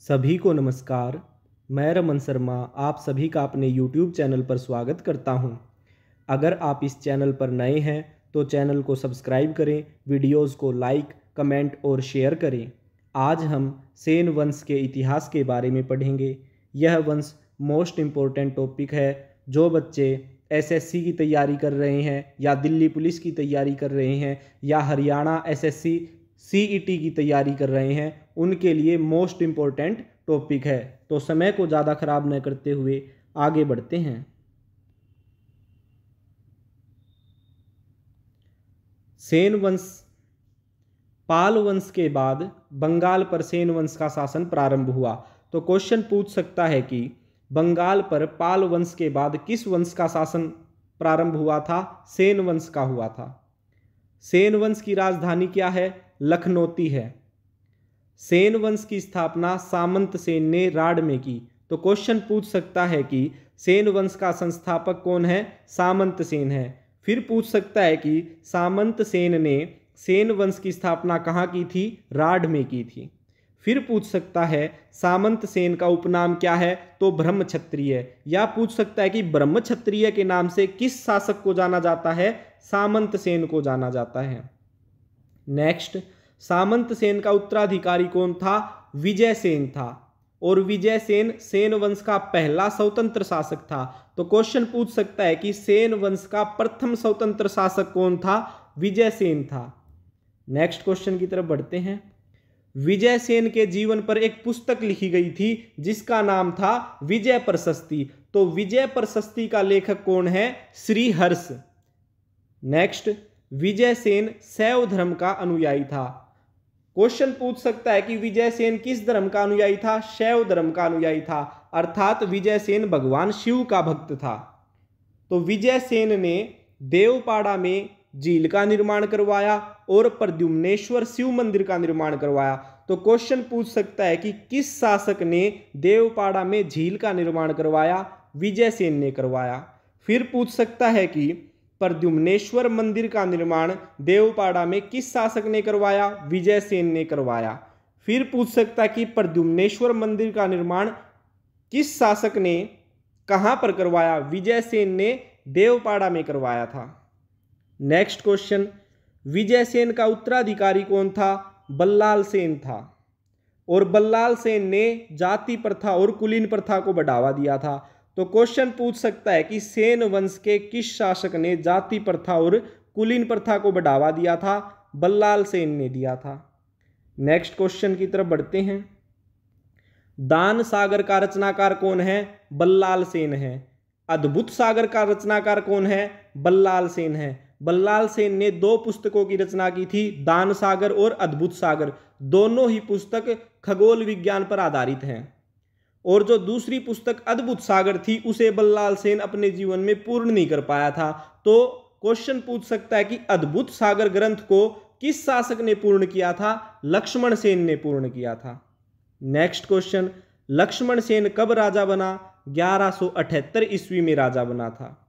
सभी को नमस्कार। मैं रमन शर्मा आप सभी का अपने YouTube चैनल पर स्वागत करता हूं। अगर आप इस चैनल पर नए हैं तो चैनल को सब्सक्राइब करें, वीडियोस को लाइक, कमेंट और शेयर करें। आज हम सेन वंश के इतिहास के बारे में पढ़ेंगे। यह वंश मोस्ट इम्पोर्टेंट टॉपिक है। जो बच्चे एसएससी की तैयारी कर रहे हैं या दिल्ली पुलिस की तैयारी कर रहे हैं या हरियाणा एसएससी सीईटी की तैयारी कर रहे हैं उनके लिए मोस्ट इम्पोर्टेंट टॉपिक है। तो समय को ज़्यादा खराब न करते हुए आगे बढ़ते हैं। सेन वंश। पाल वंश के बाद बंगाल पर सेन वंश का शासन प्रारंभ हुआ। तो क्वेश्चन पूछ सकता है कि बंगाल पर पाल वंश के बाद किस वंश का शासन प्रारंभ हुआ था? सेन वंश का हुआ था। सेन वंश की राजधानी क्या है? लखनौती है। सेन वंश की स्थापना सामंत सेन ने राढ़ में की। तो क्वेश्चन पूछ सकता है कि सेन वंश का संस्थापक कौन है? सामंत सेन है। फिर पूछ सकता है कि सामंत सेन ने सेन वंश की स्थापना कहाँ की थी? राढ़ में की थी। फिर पूछ सकता है सामंत सेन का उपनाम क्या है? तो ब्रह्मक्षत्रिय। या पूछ सकता है कि ब्रह्मक्षत्रिय के नाम से किस शासक को जाना जाता है? सामंत सेन को जाना जाता है। नेक्स्ट, सामंत सेन का उत्तराधिकारी कौन था? विजय सेन था। और विजय सेन सेन वंश का पहला स्वतंत्र शासक था। तो क्वेश्चन पूछ सकता है कि सेन वंश का प्रथम स्वतंत्र शासक कौन था? विजय सेन था। नेक्स्ट क्वेश्चन की तरफ बढ़ते हैं। विजय सेन के जीवन पर एक पुस्तक लिखी गई थी जिसका नाम था विजय प्रशस्ति। तो विजय प्रशस्ति का लेखक कौन है? श्री हर्ष। नेक्स्ट, विजय सेन शैव धर्म का अनुयायी था। क्वेश्चन पूछ सकता है कि विजय सेन किस धर्म का अनुयायी था? शैव धर्म का अनुयायी था। अर्थात विजय सेन भगवान शिव का भक्त था। तो विजय सेन ने देवपाड़ा में झील का निर्माण करवाया और प्रद्युम्नेश्वर शिव मंदिर का निर्माण करवाया। तो क्वेश्चन पूछ सकता है कि किस शासक ने देवपाड़ा में झील का निर्माण करवाया? विजय सेन ने करवाया। फिर पूछ सकता है कि प्रद्युम्नेश्वर मंदिर का निर्माण देवपाड़ा में किस शासक ने करवाया? विजय सेन ने करवाया। फिर पूछ सकता है कि प्रद्युम्नेश्वर मंदिर का निर्माण किस शासक ने कहां पर करवाया? विजय सेन ने देवपाड़ा में करवाया था। नेक्स्ट क्वेश्चन, विजय सेन का उत्तराधिकारी कौन था? बल्लाल सेन था। और बल्लाल सेन ने जाति प्रथा और कुलीन प्रथा को बढ़ावा दिया था। तो क्वेश्चन पूछ सकता है कि सेन वंश के किस शासक ने जाति प्रथा और कुलीन प्रथा को बढ़ावा दिया था? बल्लाल सेन ने दिया था। नेक्स्ट क्वेश्चन की तरफ बढ़ते हैं। दान सागर का रचनाकार कौन है? बल्लाल सेन है। अद्भुत सागर का रचनाकार कौन है? बल्लाल सेन है। बल्लाल सेन ने 2 पुस्तकों की रचना की थी, दान सागर और अद्भुत सागर। दोनों ही पुस्तक खगोल विज्ञान पर आधारित हैं। और जो दूसरी पुस्तक अद्भुत सागर थी उसे बल्लाल सेन अपने जीवन में पूर्ण नहीं कर पाया था। तो क्वेश्चन पूछ सकता है कि अद्भुत सागर ग्रंथ को किस शासक ने पूर्ण किया था? लक्ष्मण सेन ने पूर्ण किया था। नेक्स्ट क्वेश्चन, लक्ष्मण सेन कब राजा बना? 1178 ईस्वी में राजा बना था।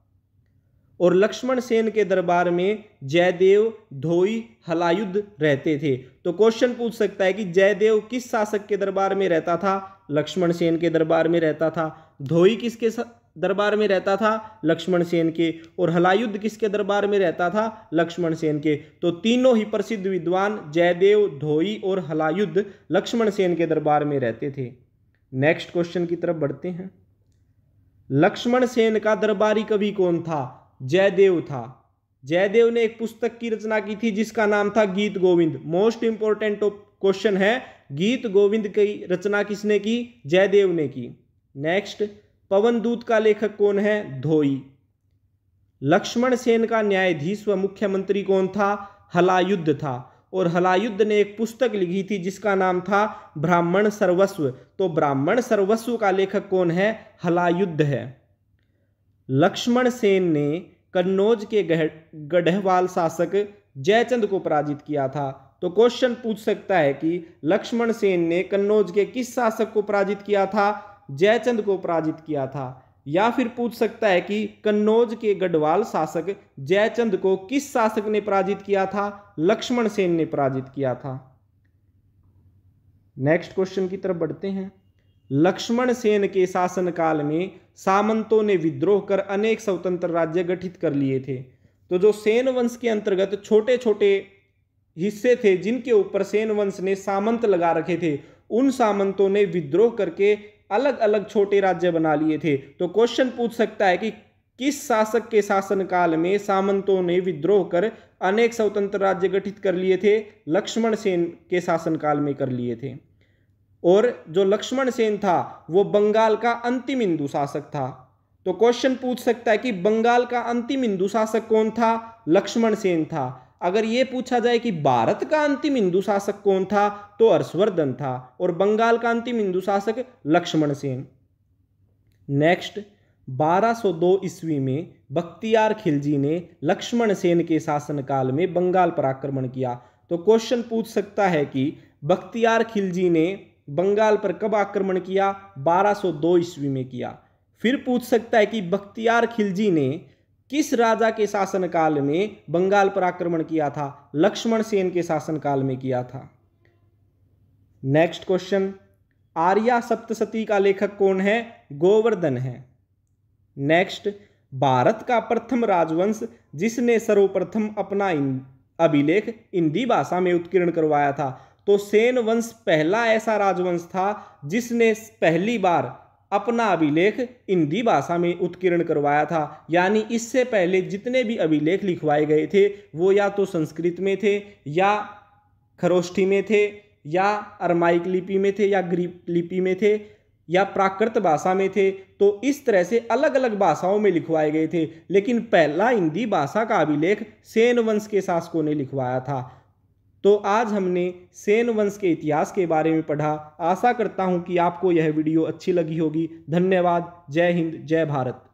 और लक्ष्मण सेन के दरबार में जयदेव, धोई, हलायुद्ध रहते थे। तो क्वेश्चन पूछ सकता है कि जयदेव किस शासक के दरबार में रहता था? लक्ष्मण सेन के दरबार में रहता था। धोई किसके दरबार में रहता था? लक्ष्मण सेन के। और हलायुद्ध किसके दरबार में रहता था? लक्ष्मण सेन के। तो तीनों ही प्रसिद्ध विद्वान जयदेव, धोई और हलायुद्ध लक्ष्मण सेन के दरबार में रहते थे। नेक्स्ट क्वेश्चन की तरफ बढ़ते हैं। लक्ष्मण सेन का दरबारी कवि कौन था? जयदेव था। जयदेव ने एक पुस्तक की रचना की थी जिसका नाम था गीत गोविंद। मोस्ट इंपोर्टेंट क्वेश्चन है, गीत गोविंद की रचना किसने की? जयदेव ने की। नेक्स्ट, पवन दूत का लेखक कौन है? धोई। लक्ष्मण सेन का न्यायाधीश व मुख्यमंत्री कौन था? हलायुद्ध था। और हलायुद्ध ने एक पुस्तक लिखी थी जिसका नाम था ब्राह्मण सर्वस्व। तो ब्राह्मण सर्वस्व का लेखक कौन है? हलायुद्ध है। लक्ष्मण सेन ने कन्नौज के गढ़वाल शासक जयचंद को पराजित किया था। तो क्वेश्चन पूछ सकता है कि लक्ष्मण सेन ने कन्नौज के किस शासक को पराजित किया था? जयचंद को पराजित किया था। या फिर पूछ सकता है कि कन्नौज के गढ़वाल शासक जयचंद को किस शासक ने पराजित किया था? लक्ष्मण सेन ने पराजित किया था। नेक्स्ट क्वेश्चन की तरफ बढ़ते हैं। लक्ष्मण सेन के शासनकाल में सामंतों ने विद्रोह कर अनेक स्वतंत्र राज्य गठित कर लिए थे। तो जो सेन वंश के अंतर्गत छोटे छोटे हिस्से थे जिनके ऊपर सेन वंश ने सामंत लगा रखे थे, उन सामंतों ने विद्रोह करके अलग अलग छोटे राज्य बना लिए थे। तो क्वेश्चन पूछ सकता है कि किस शासक के शासनकाल में सामंतों ने विद्रोह कर अनेक स्वतंत्र राज्य गठित कर लिए थे? लक्ष्मण सेन के शासनकाल में कर लिए थे। और जो लक्ष्मण सेन था वो बंगाल का अंतिम हिंदू शासक था। तो क्वेश्चन पूछ सकता है कि बंगाल का अंतिम हिंदू शासक कौन था? लक्ष्मण सेन था। अगर ये पूछा जाए कि भारत का अंतिम हिंदू शासक कौन था, तो हर्षवर्धन था। और बंगाल का अंतिम हिंदू शासक लक्ष्मण सेन। नेक्स्ट, 1202 ईस्वी में बख्तियार खिलजी ने लक्ष्मण सेन के शासनकाल में बंगाल पर आक्रमण किया। तो क्वेश्चन पूछ सकता है कि बख्तियार खिलजी ने बंगाल पर कब आक्रमण किया? 1202 ईस्वी में किया। फिर पूछ सकता है कि बख्तियार खिलजी ने किस राजा के शासनकाल में बंगाल पर आक्रमण किया था? लक्ष्मण सेन के शासनकाल में किया था। नेक्स्ट क्वेश्चन, आर्या सप्तशती का लेखक कौन है? गोवर्धन है। नेक्स्ट, भारत का प्रथम राजवंश जिसने सर्वप्रथम अपना अभिलेख हिंदी भाषा में उत्कीर्ण करवाया था? तो सेन वंश पहला ऐसा राजवंश था जिसने पहली बार अपना अभिलेख हिंदी भाषा में उत्कीर्ण करवाया था। यानी इससे पहले जितने भी अभिलेख लिखवाए गए थे वो या तो संस्कृत में थे, या खरोष्ठी में थे, या अरमाइक लिपि में थे, या ग्रीक लिपि में थे, या प्राकृत भाषा में थे। तो इस तरह से अलग अलग भाषाओं में लिखवाए गए थे, लेकिन पहला हिंदी भाषा का अभिलेख सेन वंश के शासकों ने लिखवाया था। तो आज हमने सेन वंश के इतिहास के बारे में पढ़ा। आशा करता हूं कि आपको यह वीडियो अच्छी लगी होगी। धन्यवाद। जय हिंद, जय भारत।